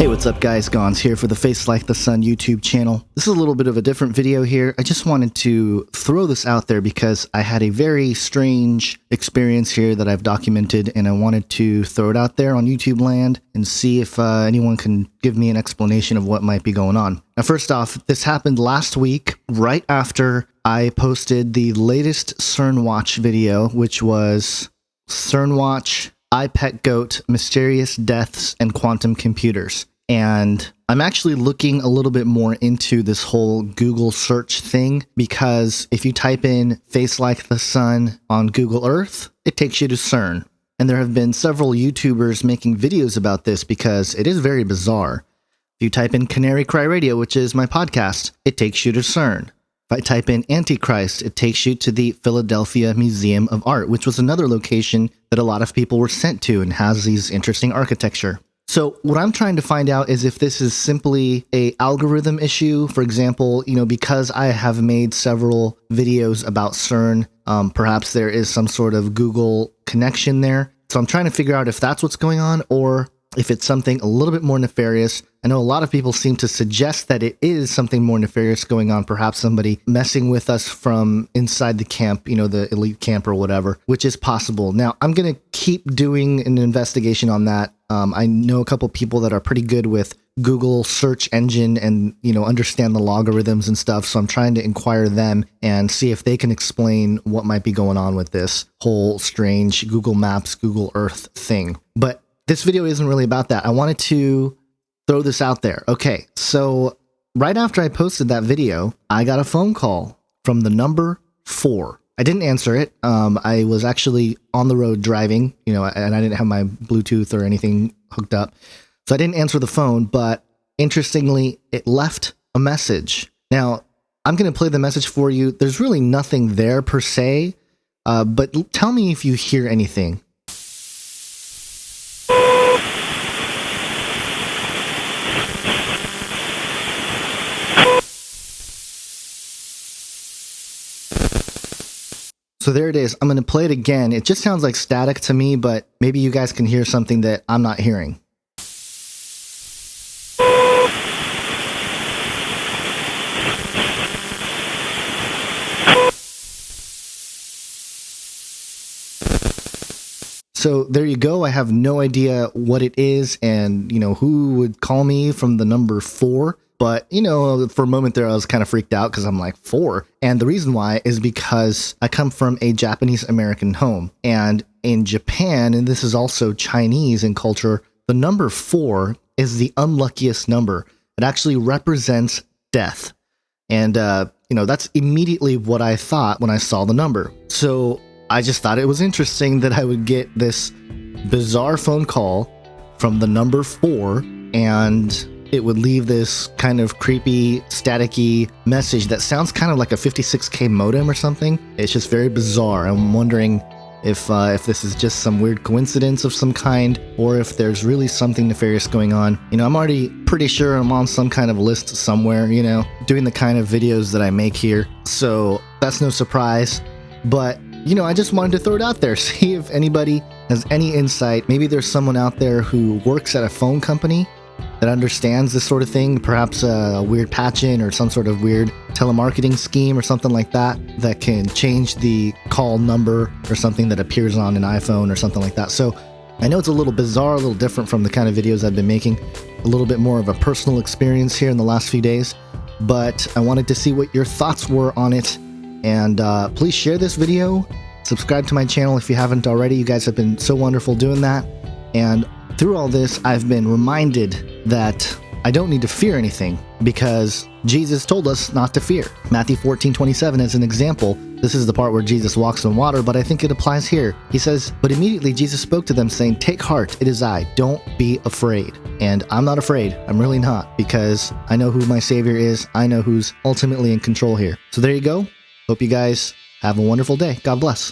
Hey, what's up guys, Gons here for the Face Like the Sun YouTube channel. This is a little bit of a different video here. I just wanted to throw this out there because I had a very strange experience here that I've documented, and I wanted to throw it out there on YouTube land and see if anyone can give me an explanation of what might be going on. Now, first off, this happened last week, right after I posted the latest CERN Watch video, which was CERN Watch, iPet Goat, Mysterious Deaths, and Quantum Computers. And I'm actually looking a little bit more into this whole Google search thing, because if you type in Face Like the Sun on Google Earth, it takes you to CERN. And there have been several YouTubers making videos about this because it is very bizarre. If you type in Canary Cry Radio, which is my podcast, it takes you to CERN. If I type in Antichrist, it takes you to the Philadelphia Museum of Art, which was another location that a lot of people were sent to and has these interesting architecture. So what I'm trying to find out is if this is simply a algorithm issue. For example, because I have made several videos about CERN, perhaps there is some sort of Google connection there. So I'm trying to figure out if that's what's going on or if it's something a little bit more nefarious. I know a lot of people seem to suggest that it is something more nefarious going on, perhaps somebody messing with us from inside the camp, the elite camp or whatever, which is possible. Now, I'm going to keep doing an investigation on that. I know a couple people that are pretty good with Google search engine and, understand the logarithms and stuff. So I'm trying to inquire them and see if they can explain what might be going on with this whole strange Google Maps, Google Earth thing. But this video isn't really about that. I wanted to throw this out there. Okay, so right after I posted that video, I got a phone call from the number 4. I didn't answer it. I was actually on the road driving, and I didn't have my Bluetooth or anything hooked up. So I didn't answer the phone, but interestingly, it left a message. Now, I'm going to play the message for you. There's really nothing there per se, but tell me if you hear anything. So there it is. I'm going to play it again. It just sounds like static to me, but maybe you guys can hear something that I'm not hearing. So there you go. I have no idea what it is and, who would call me from the number 4. But, for a moment there, I was kind of freaked out because I'm like, 4? And the reason why is because I come from a Japanese American home. And in Japan, and this is also Chinese in culture, the number 4 is the unluckiest number. It actually represents death. And, that's immediately what I thought when I saw the number. So I just thought it was interesting that I would get this bizarre phone call from the number 4, and it would leave this kind of creepy, staticky message that sounds kind of like a 56K modem or something. It's just very bizarre. I'm wondering if this is just some weird coincidence of some kind, or if there's really something nefarious going on. I'm already pretty sure I'm on some kind of list somewhere, doing the kind of videos that I make here. So that's no surprise. But, I just wanted to throw it out there, see if anybody has any insight. Maybe there's someone out there who works at a phone company that understands this sort of thing, perhaps a weird patch-in or some sort of weird telemarketing scheme or something like that can change the call number or something that appears on an iPhone or something like that. So I know it's a little bizarre, a little different from the kind of videos I've been making, a little bit more of a personal experience here in the last few days, but I wanted to see what your thoughts were on it. And please share this video, subscribe to my channel if you haven't already. You guys have been so wonderful doing that. And through all this, I've been reminded that I don't need to fear anything because Jesus told us not to fear. Matthew 14:27 is an example. This is the part where Jesus walks on water, but I think it applies here. He says, "But immediately Jesus spoke to them saying, 'Take heart, it is I, don't be afraid.'" And I'm not afraid. I'm really not, because I know who my Savior is. I know who's ultimately in control here. So there you go. Hope you guys have a wonderful day. God bless.